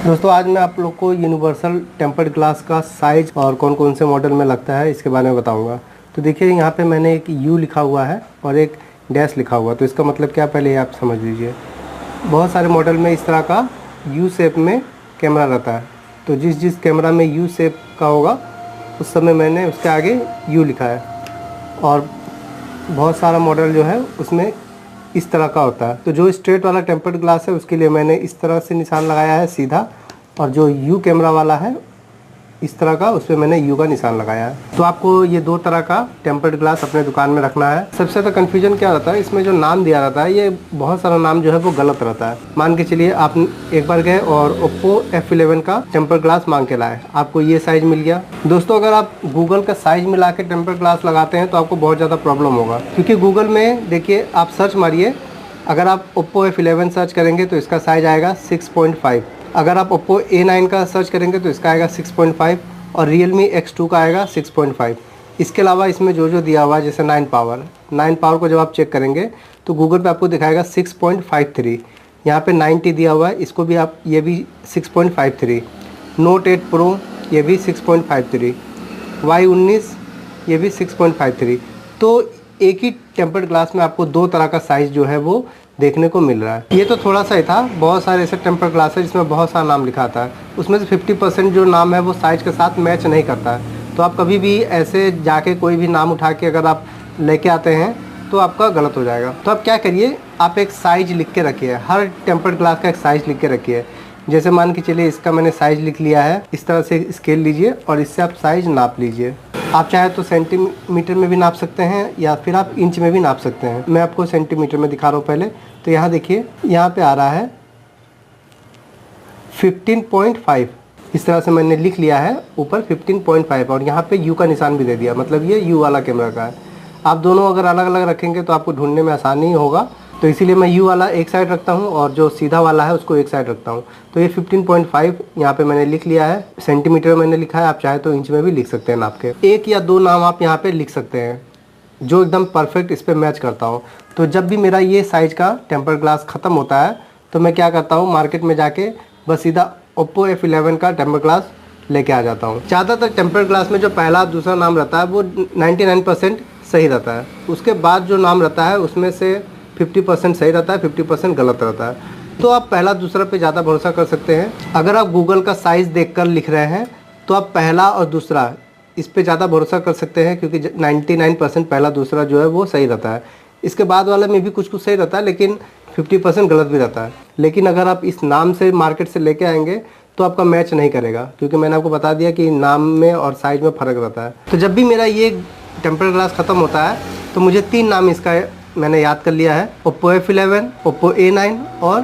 दोस्तों आज मैं आप लोग को यूनिवर्सल टेम्पर्ड ग्लास का साइज और कौन कौन से मॉडल में लगता है इसके बारे में बताऊंगा। तो देखिए यहाँ पे मैंने एक U लिखा हुआ है और एक डैश लिखा हुआ, तो इसका मतलब क्या पहले आप समझ लीजिए। बहुत सारे मॉडल में इस तरह का U शेप में कैमरा रहता है, तो जिस कैमरा में U शेप का होगा उस समय मैंने उसके आगे U लिखा है, और बहुत सारा मॉडल जो है उसमें इस तरह का होता है। तो जो स्ट्रेट वाला टेम्पर्ड ग्लास है उसके लिए मैंने इस तरह से निशान लगाया है सीधा, और जो यू कैमरा वाला है इस तरह का, उस पर मैंने यू का निशान लगाया है। तो आपको ये दो तरह का टेम्पर्ड ग्लास अपने दुकान में रखना है। सबसे ज़्यादा कन्फ्यूजन क्या रहता है, इसमें जो नाम दिया रहता है ये बहुत सारा नाम जो है वो गलत रहता है। मान के चलिए आप एक बार गए और Oppo F11 का टेम्पर्ड ग्लास मांग के लाए, आपको ये साइज़ मिल गया। दोस्तों अगर आप गूगल का साइज़ मिला के टेम्पर्ड ग्लास लगाते हैं तो आपको बहुत ज़्यादा प्रॉब्लम होगा, क्योंकि गूगल में देखिए आप सर्च मारिए, अगर आप Oppo F11 सर्च करेंगे तो इसका साइज़ आएगा 6.5, अगर आप Oppo A9 का सर्च करेंगे तो इसका आएगा 6.5, और Realme X2 का आएगा 6.5। इसके अलावा इसमें जो दिया हुआ है जैसे 9 पावर को जब आप चेक करेंगे तो गूगल पे आपको दिखाएगा 6.53। यहाँ पे 90 दिया हुआ है, इसको भी आप ये भी 6.53। Note 8 Pro ये भी 6.53, Y19 ये भी 6.53। तो एक ही टेम्पर्ड ग्लास में आपको दो तरह का साइज़ जो है वो देखने को मिल रहा है। ये तो थोड़ा सा ही था, बहुत सारे ऐसे टेम्पर्ड ग्लास है जिसमें बहुत सारा नाम लिखा आता है, उसमें से 50% जो नाम है वो साइज़ के साथ मैच नहीं करता है। तो आप कभी भी ऐसे जाके कोई भी नाम उठा के अगर आप लेके आते हैं तो आपका गलत हो जाएगा। तो आप क्या करिए, आप एक साइज़ लिख के रखिए, हर टेम्पर्ड ग्लास का एक साइज़ लिख के रखिए। जैसे मान के चलिए इसका मैंने साइज़ लिख लिया है, इस तरह से स्केल लीजिए और इससे आप साइज़ नाप लीजिए। आप चाहे तो सेंटीमीटर में भी नाप सकते हैं या फिर आप इंच में भी नाप सकते हैं। मैं आपको सेंटीमीटर में दिखा रहा हूँ पहले। तो यहाँ देखिए, यहाँ पे आ रहा है 15.5, इस तरह से मैंने लिख लिया है ऊपर 15.5, और यहाँ पे U का निशान भी दे दिया, मतलब ये U वाला कैमरा का है। आप दोनों अगर अलग अलग रखेंगे तो आपको ढूंढने में आसानी होगा, तो इसीलिए मैं U वाला एक साइड रखता हूँ और जो सीधा वाला है उसको एक साइड रखता हूँ। तो ये 15.5 यहाँ पे मैंने लिख लिया है, सेंटीमीटर मैंने लिखा है, आप चाहे तो इंच में भी लिख सकते हैं नाप के। एक या दो नाम आप यहाँ पे लिख सकते हैं जो एकदम परफेक्ट इस पर मैच करता हो। तो जब भी मेरा ये साइज़ का टेम्पर्ड ग्लास ख़त्म होता है तो मैं क्या करता हूँ, मार्केट में जाके बस सीधा Oppo F11 का टेम्पर्ड ग्लास लेके आ जाता हूँ। ज़्यादातर टेम्पर्ड ग्लास में जो पहला दूसरा नाम रहता है वो 99% सही रहता है, उसके बाद जो नाम रहता है उसमें से 50% सही रहता है, 50% गलत रहता है। तो आप पहला दूसरा पे ज़्यादा भरोसा कर सकते हैं। अगर आप गूगल का साइज़ देखकर लिख रहे हैं तो आप पहला और दूसरा इस पे ज़्यादा भरोसा कर सकते हैं, क्योंकि 99% पहला दूसरा जो है वो सही रहता है। इसके बाद वाले में भी कुछ सही रहता है, लेकिन 50% गलत भी रहता है। लेकिन अगर आप इस नाम से मार्केट से लेके आएंगे तो आपका मैच नहीं करेगा, क्योंकि मैंने आपको बता दिया कि नाम में और साइज़ में फ़र्क रहता है। तो जब भी मेरा ये टेम्पर्ड ग्लास ख़त्म होता है तो मुझे 3 नाम इसका मैंने याद कर लिया है, Oppo F11, Oppo A9 और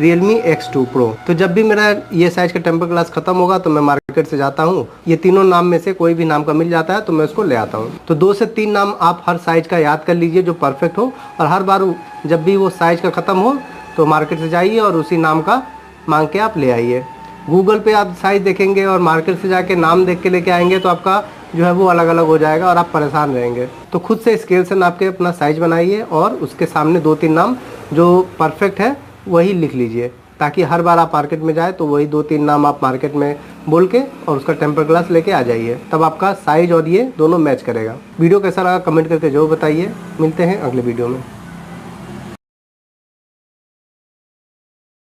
Realme X2 Pro। तो जब भी मेरा ये साइज़ का टेम्पर्ड ग्लास ख़त्म होगा तो मैं मार्केट से जाता हूँ, ये तीनों नाम में से कोई भी नाम का मिल जाता है तो मैं उसको ले आता हूँ। तो 2 से 3 नाम आप हर साइज़ का याद कर लीजिए जो परफेक्ट हो, और हर बार जब भी वो साइज़ का ख़त्म हो तो मार्केट से जाइए और उसी नाम का मांग के आप ले आइए। गूगल पे आप साइज़ देखेंगे और मार्केट से जाके नाम देख के लेके आएंगे तो आपका जो है वो अलग अलग हो जाएगा और आप परेशान रहेंगे। तो खुद से स्केल से नाप के अपना साइज़ बनाइए और उसके सामने 2-3 नाम जो परफेक्ट है वही लिख लीजिए, ताकि हर बार आप मार्केट में जाए तो वही 2-3 नाम आप मार्केट में बोल के और उसका टेम्पर्ड ग्लास लेके आ जाइए, तब आपका साइज़ और ये दोनों मैच करेगा। वीडियो कैसा लगा कमेंट करके जरूर बताइए। मिलते हैं अगले वीडियो में।